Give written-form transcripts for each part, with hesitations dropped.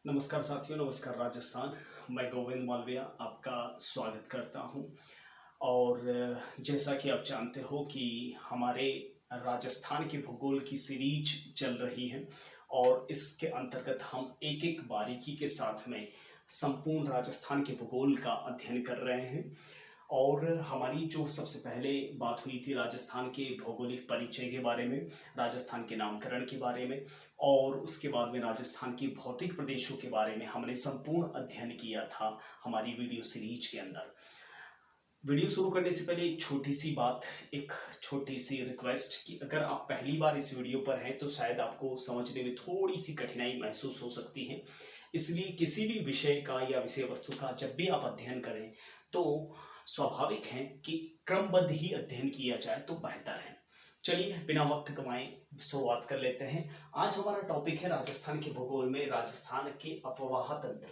नमस्कार साथियों, नमस्कार राजस्थान। मैं गोविंद मालविया आपका स्वागत करता हूं। और जैसा कि आप जानते हो कि हमारे राजस्थान के भूगोल की सीरीज चल रही है और इसके अंतर्गत हम एक एक बारीकी के साथ में संपूर्ण राजस्थान के भूगोल का अध्ययन कर रहे हैं। और हमारी जो सबसे पहले बात हुई थी राजस्थान के भौगोलिक परिचय के बारे में, राजस्थान के नामकरण के बारे में, और उसके बाद में राजस्थान की भौतिक प्रदेशों के बारे में हमने संपूर्ण अध्ययन किया था हमारी वीडियो सीरीज के अंदर। वीडियो शुरू करने से पहले एक छोटी सी बात, एक छोटी सी रिक्वेस्ट कि अगर आप पहली बार इस वीडियो पर हैं तो शायद आपको समझने में थोड़ी सी कठिनाई महसूस हो सकती है। इसलिए किसी भी विषय का या विषय वस्तु का जब भी आप अध्ययन करें तो स्वाभाविक है कि क्रमबद्ध ही अध्ययन किया जाए तो बेहतर है। चलिए बिना वक्त गंवाए शुरुआत कर लेते हैं। आज हमारा टॉपिक है राजस्थान के भूगोल में राजस्थान के अपवाह तंत्र।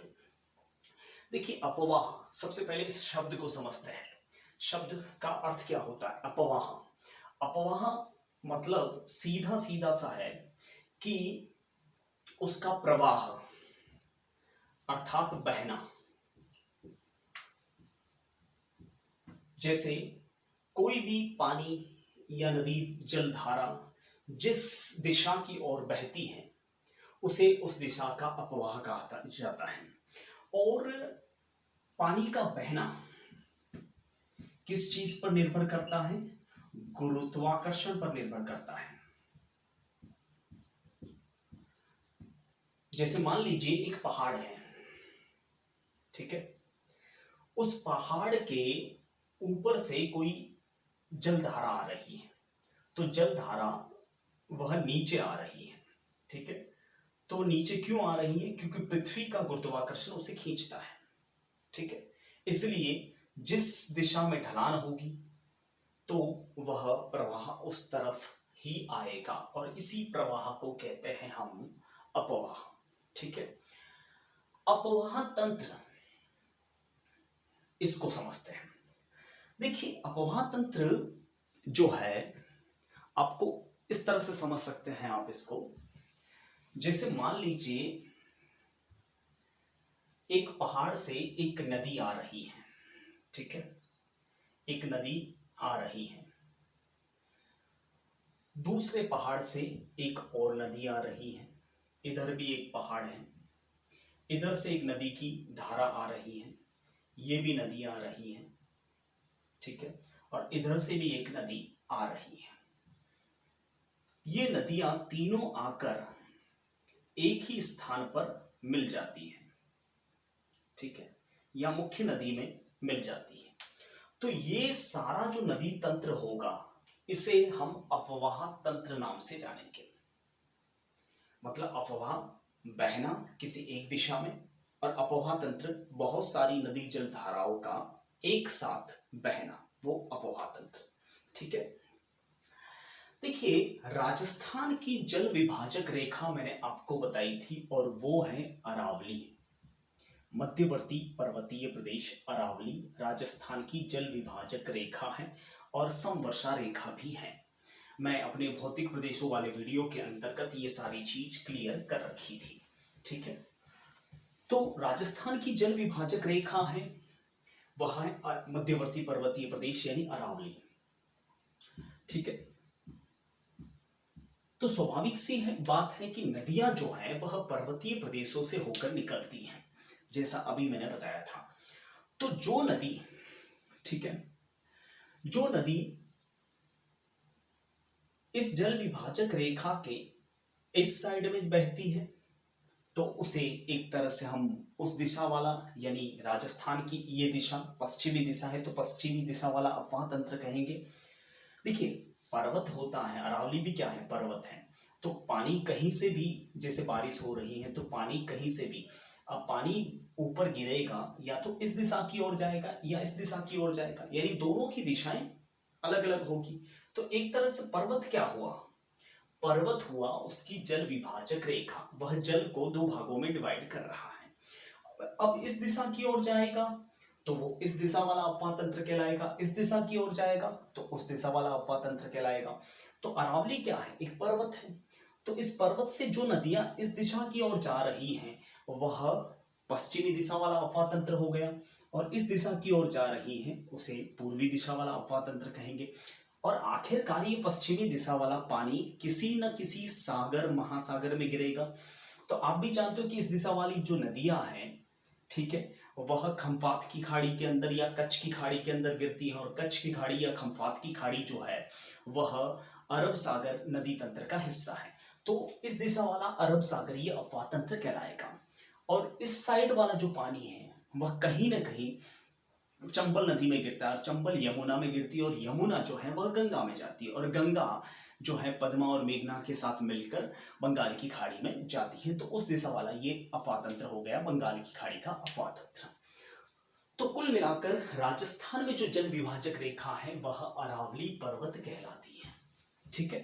देखिए, अपवाह, सबसे पहले इस शब्द को समझते हैं। शब्द का अर्थ क्या होता है? अपवाह, अपवाह मतलब सीधा सीधा सा है कि उसका प्रवाह अर्थात बहना। जैसे कोई भी पानी या नदी, जलधारा जिस दिशा की ओर बहती है उसे उस दिशा का अपवाह कहा जाता है। और पानी का बहना किस चीज पर निर्भर करता है? गुरुत्वाकर्षण पर निर्भर करता है। जैसे मान लीजिए एक पहाड़ है, ठीक है, उस पहाड़ के ऊपर से कोई जलधारा आ रही है, तो जलधारा वह नीचे आ रही है, ठीक है। तो नीचे क्यों आ रही है? क्योंकि पृथ्वी का गुरुत्वाकर्षण उसे खींचता है, ठीक है। इसलिए जिस दिशा में ढलान होगी तो वह प्रवाह उस तरफ ही आएगा और इसी प्रवाह को कहते हैं हम अपवाह, ठीक है। अपवाह तंत्र, इसको समझते हैं। देखिए, अपवाह तंत्र जो है आपको इस तरह से समझ सकते हैं आप इसको। जैसे मान लीजिए एक पहाड़ से एक नदी आ रही है, ठीक है, एक नदी आ रही है। दूसरे पहाड़ से एक और नदी आ रही है, इधर भी एक पहाड़ है, इधर से एक नदी की धारा आ रही है, ये भी नदी आ रही है, ठीक है, और इधर से भी एक नदी आ रही है। ये नदियां तीनों आकर एक ही स्थान पर मिल जाती है, ठीक है, या मुख्य नदी में मिल जाती है। तो ये सारा जो नदी तंत्र होगा इसे हम अपवाह तंत्र नाम से जानेंगे। मतलब अपवाह बहना किसी एक दिशा में, और अपवाह तंत्र बहुत सारी नदी जल धाराओं का एक साथ बहना, वो अपवाह तंत्र, ठीक है। देखिए, राजस्थान की जल विभाजक रेखा मैंने आपको बताई थी और वो है अरावली। मध्यवर्ती पर्वतीय प्रदेश अरावली राजस्थान की जल विभाजक रेखा है और समवर्षा रेखा भी है। मैं अपने भौतिक प्रदेशों वाले वीडियो के अंतर्गत ये सारी चीज क्लियर कर रखी थी, ठीक है। तो राजस्थान की जल विभाजक रेखा है वह है मध्यवर्ती पर्वतीय प्रदेश यानी अरावली, ठीक है। तो स्वाभाविक सी है बात है कि नदियां जो है वह पर्वतीय प्रदेशों से होकर निकलती हैं, जैसा अभी मैंने बताया था। तो जो नदी, ठीक है, जो नदी इस जल विभाजक रेखा के इस साइड में बहती है तो उसे एक तरह से हम उस दिशा वाला, यानी राजस्थान की ये दिशा पश्चिमी दिशा है तो पश्चिमी दिशा वाला अपवाह तंत्र कहेंगे। देखिए, पर्वत होता है, अरावली भी क्या है? पर्वत है। तो पानी कहीं से भी, जैसे बारिश हो रही है तो पानी कहीं से भी, अब पानी ऊपर गिरेगा या तो इस दिशा की ओर जाएगा या इस दिशा की ओर जाएगा, यानी दोनों की दिशाएं अलग अलग होगी। तो एक तरह से पर्वत क्या हुआ? पर्वत हुआ उसकी जल विभाजक रेखा, वह जल को दो भागों में डिवाइड कर रहा है। अब इस दिशा की ओर जाएगा तो वो इस दिशा वाला अपवाह तंत्र कहलाएगा, इस दिशा की ओर जाएगा तो उस दिशा वाला अपवाह तंत्र कहलाएगा। तो अरावली क्या है? एक पर्वत है। तो इस पर्वत से जो नदियां इस दिशा की ओर जा रही हैं वह पश्चिमी दिशा वाला अफवाह तंत्र हो गया, और इस दिशा की ओर जा रही है उसे पूर्वी दिशा वाला अफवाह तंत्र कहेंगे। और आखिरकार ये पश्चिमी दिशा वाला पानी किसी न किसी सागर महासागर में गिरेगा। तो आप भी जानते हो कि इस दिशा वाली जो नदियां हैं, ठीक है, वह खंफात की खाड़ी के अंदर या कच्छ की खाड़ी के अंदर गिरती है, और कच्छ की खाड़ी या खंफात की खाड़ी जो है वह अरब सागर नदी तंत्र का हिस्सा है। तो इस दिशा वाला अरब सागरीय अफवाह तंत्र कहलाएगा। और इस साइड वाला जो पानी है वह कहीं ना कहीं चंबल नदी में गिरता है, और चंबल यमुना में गिरती है, और यमुना जो है वह गंगा में जाती है, और गंगा जो है पद्मा और मेघना के साथ मिलकर बंगाल की खाड़ी में जाती है। तो उस दिशा वाला ये अफवाह तंत्र हो गया बंगाल की खाड़ी का अफवाह तंत्र। तो कुल मिलाकर राजस्थान में जो जल विभाजक रेखा है वह अरावली पर्वत कहलाती है, ठीक है।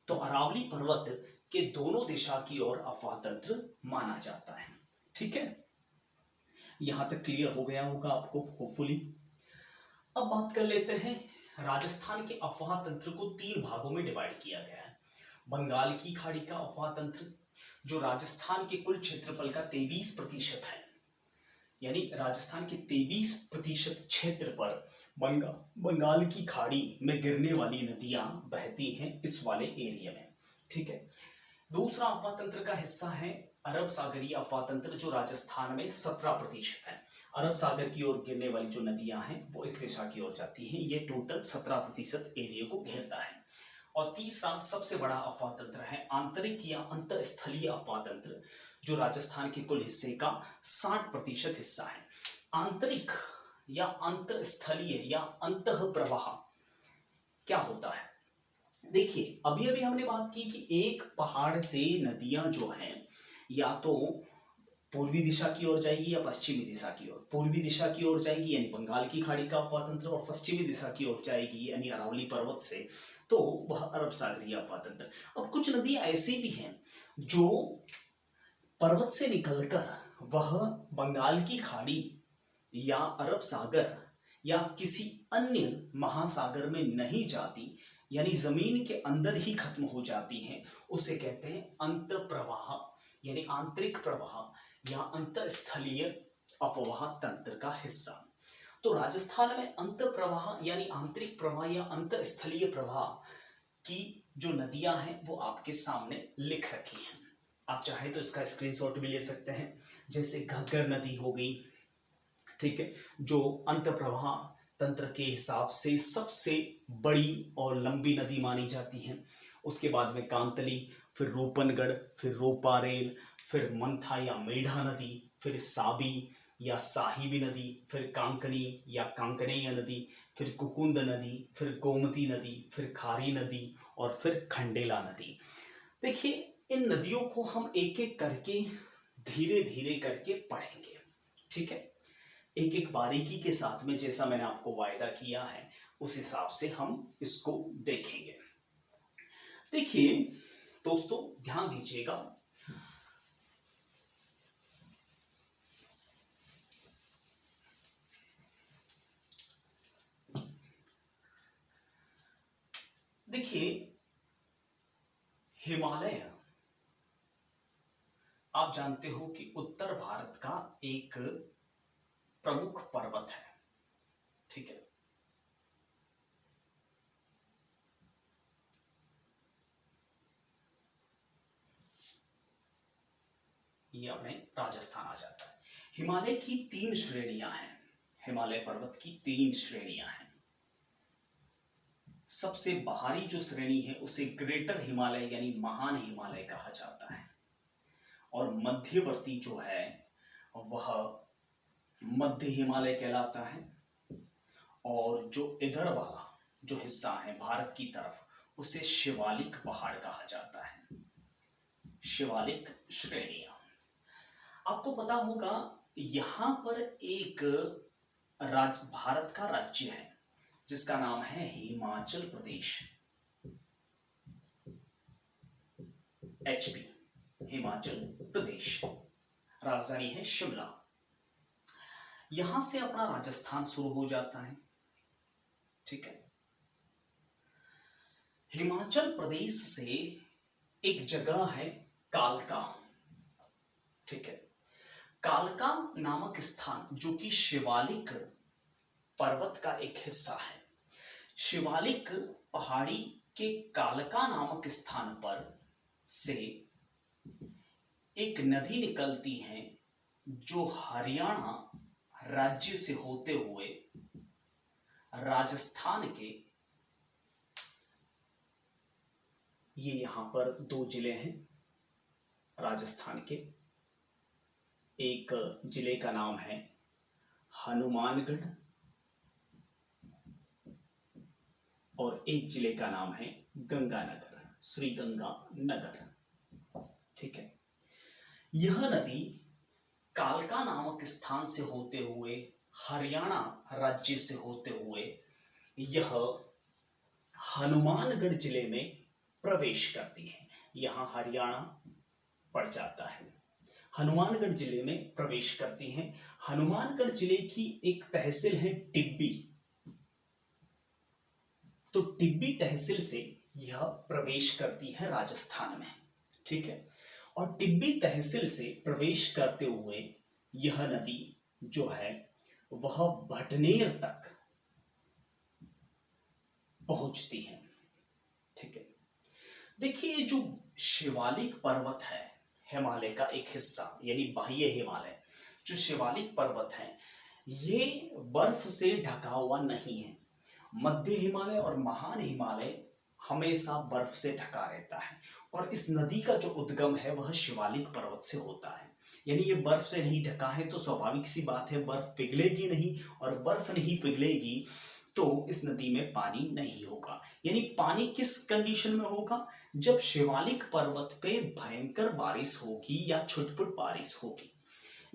तो अरावली पर्वत के दोनों दिशा की ओर अफवाह तंत्र माना जाता है, ठीक है। यहां तक क्लियर हो गया होगा आपको होपफुली। अब बात कर लेते हैं, राजस्थान के अफवाह तंत्र को 3 भागों में डिवाइड किया गया है। बंगाल की खाड़ी का अफवाह तंत्र जो राजस्थान के कुल क्षेत्रफल का 23% है, यानी राजस्थान के 23% क्षेत्र पर बंगाल की खाड़ी में गिरने वाली नदियां बहती हैं इस वाले एरिया में, ठीक है। दूसरा अफवाह तंत्र का हिस्सा है अरब सागरीय अफवाह तंत्र जो राजस्थान में 17% है। अरब सागर की ओर गिरने वाली जो नदियां हैं वो इस दिशा की ओर जाती हैं, ये टोटल 17% एरिया को घेरता है। और तीसरा सबसे बड़ा अफवाह तंत्र है आंतरिक या अंतःस्थलीय अफवाह तंत्र जो राजस्थान के कुल हिस्से का 60% हिस्सा है। आंतरिक या अंतःस्थलीय या अंतः प्रवाह क्या होता है? देखिए, अभी अभी हमने बात की कि एक पहाड़ से नदियां जो हैं या तो पूर्वी दिशा की ओर जाएगी या पश्चिमी दिशा की ओर। पूर्वी दिशा की ओर जाएगी यानी बंगाल की खाड़ी का अफवाह तंत्र, और पश्चिमी दिशा की ओर जाएगी यानी अरावली पर्वत से तो वह अरब सागरीय अफवाह तंत्र। अब कुछ नदियां ऐसी भी हैं जो पर्वत से निकलकर वह बंगाल की खाड़ी या अरब सागर या किसी अन्य महासागर में नहीं जाती, यानी जमीन के अंदर ही खत्म हो जाती हैं। उसे कहते हैं अंत प्रवाह यानी आंतरिक प्रवाह या अंतःस्थलीय अफवाह तंत्र का हिस्सा। तो राजस्थान में अंत प्रवाह यानी आंतरिक प्रवाह या अंतःस्थलीय प्रवाह की जो नदियां हैं वो आपके सामने लिख रखी हैं। आप चाहे तो इसका स्क्रीनशॉट भी ले सकते हैं। जैसे घग्गर नदी हो गई, ठीक है, जो अंत प्रवाह तंत्र के हिसाब से सबसे बड़ी और लंबी नदी मानी जाती है। उसके बाद में कांतली, फिर रूपनगढ़, फिर रोपारेल, फिर मंथा या मेढा नदी, फिर साबी या साहिबी नदी, फिर कांकनी या कांकनेय नदी, फिर कुकुंद नदी, फिर गोमती नदी, फिर खारी नदी और फिर खंडेला नदी। देखिए, इन नदियों को हम एक एक करके धीरे धीरे करके पढ़ेंगे, ठीक है, एक एक बारीकी के साथ में, जैसा मैंने आपको वायदा किया है उस हिसाब से हम इसको देखेंगे। देखिए दोस्तों, ध्यान दीजिएगा, देखिए हिमालय आप जानते हो कि उत्तर भारत का एक प्रमुख पर्वत है, ठीक है। ये अपने राजस्थान आ जाता है। हिमालय की 3 श्रेणियां हैं। हिमालय पर्वत की 3 श्रेणियां हैं। सबसे बाहरी जो श्रेणी है उसे ग्रेटर हिमालय यानी महान हिमालय कहा जाता है, और मध्यवर्ती जो है वह मध्य हिमालय कहलाता है, और जो इधर वाला जो हिस्सा है भारत की तरफ उसे शिवालिक पहाड़ कहा जाता है। शिवालिक श्रेणियां, आपको पता होगा यहां पर एक भारत का राज्य है जिसका नाम है हिमाचल प्रदेश, HP, हिमाचल प्रदेश। राजधानी है शिमला। यहां से अपना राजस्थान शुरू हो जाता है, ठीक है। हिमाचल प्रदेश से एक जगह है कालका, ठीक है, कालका नामक स्थान जो कि शिवालिक पर्वत का एक हिस्सा है, शिवालिक पहाड़ी के कालका नामक स्थान पर से एक नदी निकलती है जो हरियाणा राज्य से होते हुए राजस्थान के, ये यहां पर 2 जिले हैं राजस्थान के। एक जिले का नाम है हनुमानगढ़ और एक जिले का नाम है गंगानगर, श्री गंगानगर। ठीक है, यह नदी कालका नामक स्थान से होते हुए हरियाणा राज्य से होते हुए यह हनुमानगढ़ जिले में प्रवेश करती है। यहाँ हरियाणा पड़ जाता है, हनुमानगढ़ जिले में प्रवेश करती है। हनुमानगढ़ जिले की एक तहसील है टिब्बी, तो टिब्बी तहसील से यह प्रवेश करती है राजस्थान में। ठीक है, और टिब्बी तहसील से प्रवेश करते हुए यह नदी जो है वह भटनेर तक पहुंचती है। ठीक है, देखिए जो शिवालिक पर्वत है, हिमालय का एक हिस्सा यानी बाह्य हिमालय, जो शिवालिक पर्वत है ये बर्फ से ढका हुआ नहीं है। मध्य हिमालय और महान हिमालय हमेशा बर्फ से ढका रहता है, और इस नदी का जो उद्गम है वह शिवालिक पर्वत से होता है। यानी ये बर्फ से नहीं ढका है तो स्वाभाविक सी बात है बर्फ पिघलेगी नहीं, और बर्फ नहीं पिघलेगी तो इस नदी में पानी नहीं होगा। यानी पानी किस कंडीशन में होगा, जब शिवालिक पर्वत पे भयंकर बारिश होगी या छुटपुट बारिश होगी।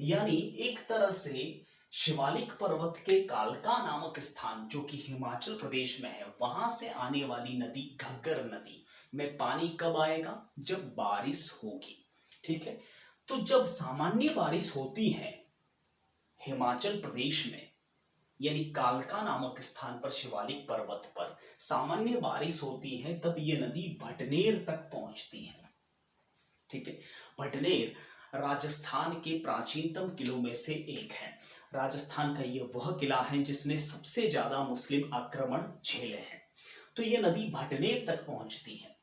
यानी एक तरह से शिवालिक पर्वत के कालका नामक स्थान जो कि हिमाचल प्रदेश में है, वहां से आने वाली नदी घग्गर नदी में पानी कब आएगा, जब बारिश होगी। ठीक है, तो जब सामान्य बारिश होती है हिमाचल प्रदेश में, यानी कालका नामक स्थान पर शिवालिक पर्वत पर सामान्य बारिश होती है, तब ये नदी भटनेर तक पहुंचती है। ठीक है, भटनेर राजस्थान के प्राचीनतम किलों में से एक है। राजस्थान का ये वह किला है जिसने सबसे ज्यादा मुस्लिम आक्रमण झेले हैं। तो ये नदी भटनेर तक पहुंचती है,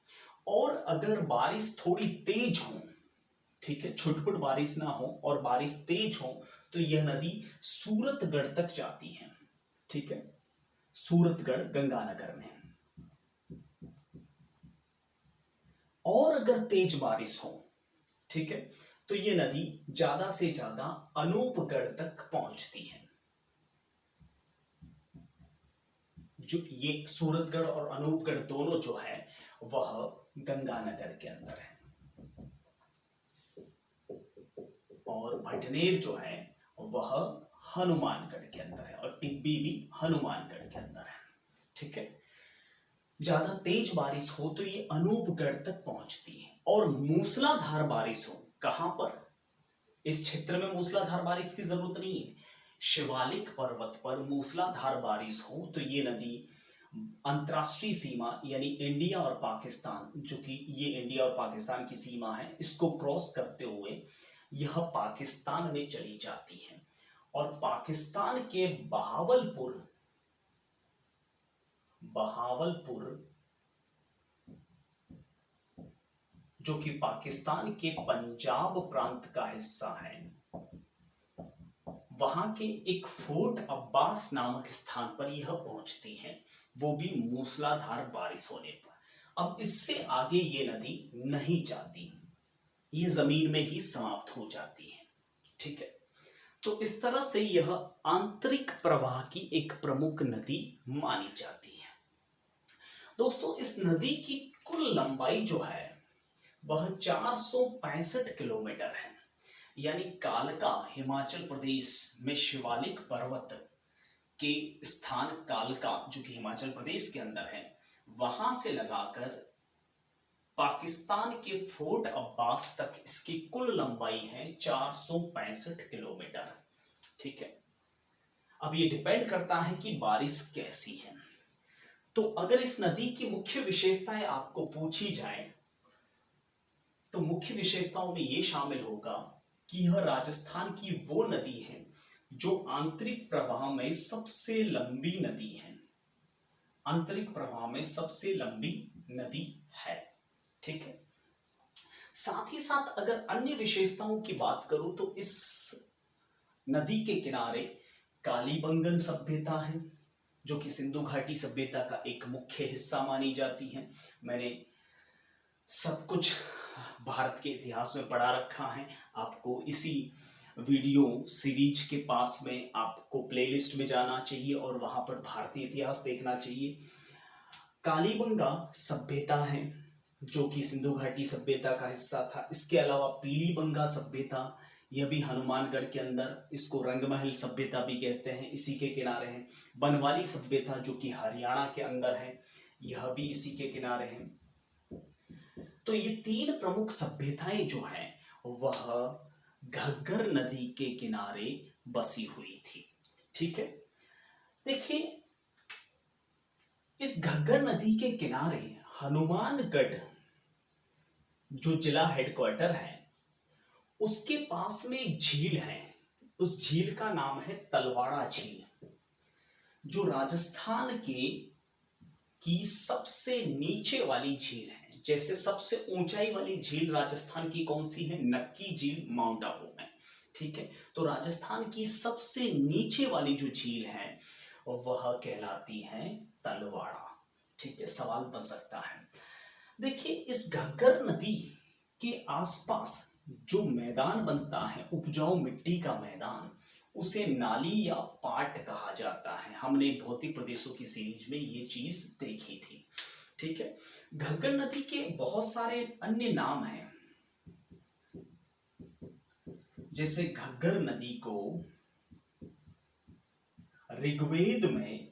और अगर बारिश थोड़ी तेज हो, ठीक है, छुटपुट बारिश ना हो और बारिश तेज हो, तो यह नदी सूरतगढ़ तक जाती है। ठीक है, सूरतगढ़ गंगानगर में। और अगर तेज बारिश हो, ठीक है, तो यह नदी ज्यादा से ज्यादा अनूपगढ़ तक पहुंचती है। जो ये सूरतगढ़ और अनूपगढ़ दोनों जो है वह गंगानगर के अंदर है, और भटनेर जो है वह हनुमानगढ़ के अंदर है, और टिब्बी भी हनुमानगढ़ के अंदर है। ठीक है, ज्यादा तेज बारिश हो तो ये अनूपगढ़ तक पहुंचती है, और मूसलाधार बारिश हो, कहां पर, इस क्षेत्र में मूसलाधार बारिश की जरूरत नहीं है। शिवालिक पर्वत पर मूसलाधार बारिश हो तो ये नदी अंतर्राष्ट्रीय सीमा यानी इंडिया और पाकिस्तान, जो कि ये इंडिया और पाकिस्तान की सीमा है, इसको क्रॉस करते हुए यह पाकिस्तान में चली जाती है, और पाकिस्तान के बहावलपुर जो कि पाकिस्तान के पंजाब प्रांत का हिस्सा है, वहां के एक फोर्ट अब्बास नामक स्थान पर यह पहुंचती है, वो भी मूसलाधार बारिश होने पर। अब इससे आगे ये नदी नहीं जाती, ये जमीन में ही समाप्त हो जाती है। ठीक है, तो इस तरह से यह आंतरिक प्रवाह की एक प्रमुख नदी मानी जाती है। दोस्तों, इस नदी की कुल लंबाई जो है वह 465 किलोमीटर है। यानी कालका हिमाचल प्रदेश में शिवालिक पर्वत के स्थान कालका जो कि हिमाचल प्रदेश के अंदर है, वहां से लगाकर पाकिस्तान के फोर्ट अब्बास तक इसकी कुल लंबाई है 465 किलोमीटर। ठीक है, अब ये डिपेंड करता है कि बारिश कैसी है। तो अगर इस नदी की मुख्य विशेषताएं आपको पूछी जाए तो मुख्य विशेषताओं में ये शामिल होगा कि यह राजस्थान की वो नदी है जो आंतरिक प्रवाह में सबसे लंबी नदी है, आंतरिक प्रवाह में सबसे लंबी नदी है। ठीक है। साथ ही साथ अगर अन्य विशेषताओं की बात करूं तो इस नदी के किनारे कालीबंगन सभ्यता है, जो कि सिंधु घाटी सभ्यता का एक मुख्य हिस्सा मानी जाती है। मैंने सब कुछ भारत के इतिहास में पढ़ा रखा है, आपको इसी वीडियो सीरीज के पास में आपको प्लेलिस्ट में जाना चाहिए और वहां पर भारतीय इतिहास देखना चाहिए। कालीबंगा सभ्यता है जो कि सिंधु घाटी सभ्यता का हिस्सा था। इसके अलावा पीलीबंगा सभ्यता, यह भी हनुमानगढ़ के अंदर, इसको रंगमहल सभ्यता भी कहते हैं, इसी के किनारे है। बनवाली सभ्यता जो कि हरियाणा के अंदर है, यह भी इसी के किनारे है। तो ये तीन प्रमुख सभ्यताएं जो हैं वह घग्गर नदी के किनारे बसी हुई थी। ठीक है। देखिए, इस घग्गर नदी के किनारे हनुमानगढ़ जो जिला हेडक्वार्टर है उसके पास में एक झील है। उस झील का नाम है तलवाड़ा झील, जो राजस्थान की सबसे नीचे वाली झील है। जैसे सबसे ऊंचाई वाली झील राजस्थान की कौन सी है? नक्की झील, माउंट आबू में। ठीक है। तो राजस्थान की सबसे नीचे वाली जो झील है वह कहलाती है तलवाड़ा। ठीक है। सवाल बन सकता है। देखिए, इस घग्गर नदी के आसपास जो मैदान बनता है, उपजाऊ मिट्टी का मैदान, उसे नाली या पाट कहा जाता है। हमने भौतिक प्रदेशों की सीरीज में ये चीज देखी थी। ठीक है। घग्गर नदी के बहुत सारे अन्य नाम हैं, जैसे घग्गर नदी को ऋग्वेद में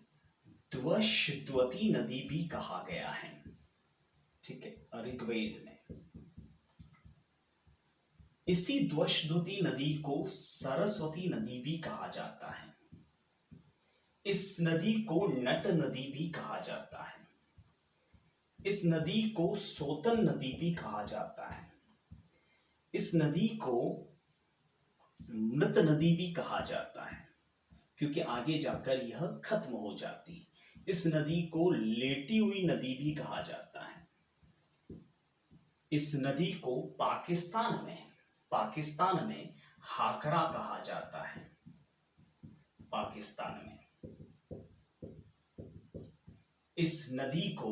द्वशद्वती नदी भी कहा गया है। ठीक है। ऋग्वेद में इसी द्वशद्वती नदी को सरस्वती नदी भी कहा जाता है। इस नदी को नट नदी भी कहा जाता है। इस नदी को सोतन नदी भी कहा जाता है। इस नदी को मृत नदी भी कहा जाता है, क्योंकि आगे जाकर यह खत्म हो जाती है। इस नदी को लेटी हुई नदी भी कहा जाता है। इस नदी को पाकिस्तान में हाकरा कहा जाता है। पाकिस्तान में इस नदी को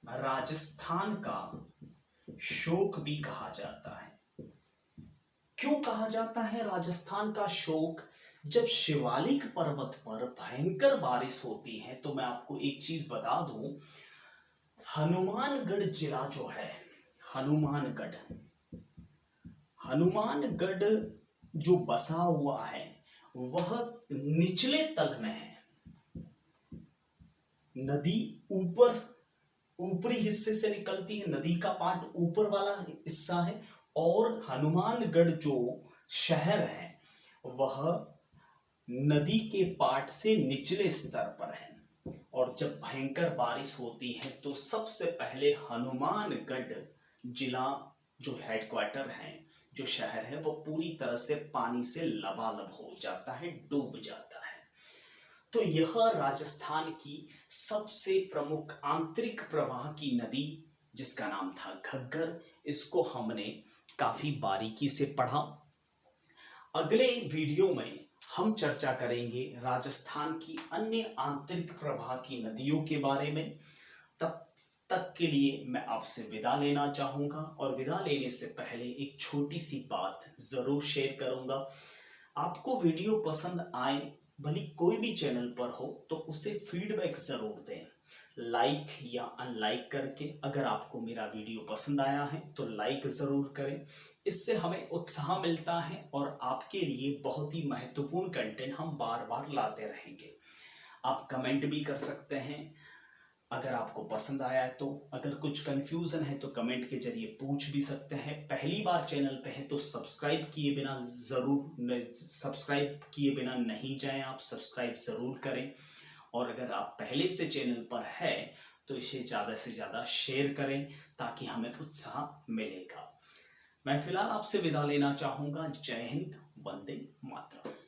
राजस्थान का शोक भी कहा जाता है। क्यों कहा जाता है राजस्थान का शोक? जब शिवालिक पर्वत पर भयंकर बारिश होती है, तो मैं आपको एक चीज बता दूं, हनुमानगढ़ जिला जो है, हनुमानगढ़ जो बसा हुआ है वह निचले तल में है। नदी ऊपरी हिस्से से निकलती है, नदी का पार्ट ऊपर वाला हिस्सा है, और हनुमानगढ़ जो शहर है वह नदी के पार्ट से निचले स्तर पर है। और जब भयंकर बारिश होती है तो सबसे पहले हनुमानगढ़ जिला जो हेडक्वार्टर है, जो शहर है, वो पूरी तरह से पानी से लबालब हो जाता है, डूब जाता है। तो यह राजस्थान की सबसे प्रमुख आंतरिक प्रवाह की नदी, जिसका नाम था घग्गर, इसको हमने काफी बारीकी से पढ़ा। अगले वीडियो में हम चर्चा करेंगे राजस्थान की अन्य आंतरिक प्रवाह की नदियों के बारे में। तब तक के लिए मैं आपसे विदा लेना चाहूँगा, और विदा लेने से पहले एक छोटी सी बात ज़रूर शेयर करूँगा। आपको वीडियो पसंद आए, भले कोई भी चैनल पर हो, तो उसे फीडबैक ज़रूर दें, लाइक या अनलाइक करके। अगर आपको मेरा वीडियो पसंद आया है तो लाइक ज़रूर करें, इससे हमें उत्साह मिलता है और आपके लिए बहुत ही महत्वपूर्ण कंटेंट हम बार बार लाते रहेंगे। आप कमेंट भी कर सकते हैं अगर आपको पसंद आया है तो। अगर कुछ कंफ्यूजन है तो कमेंट के जरिए पूछ भी सकते हैं। पहली बार चैनल पे है तो सब्सक्राइब किए बिना नहीं जाएं, आप सब्सक्राइब ज़रूर करें। और अगर आप पहले से चैनल पर है तो इसे ज़्यादा से ज़्यादा शेयर करें, ताकि हमें उत्साह मिलेगा। मैं फिलहाल आपसे विदा लेना चाहूँगा। जय हिंद, वंदे मातरम।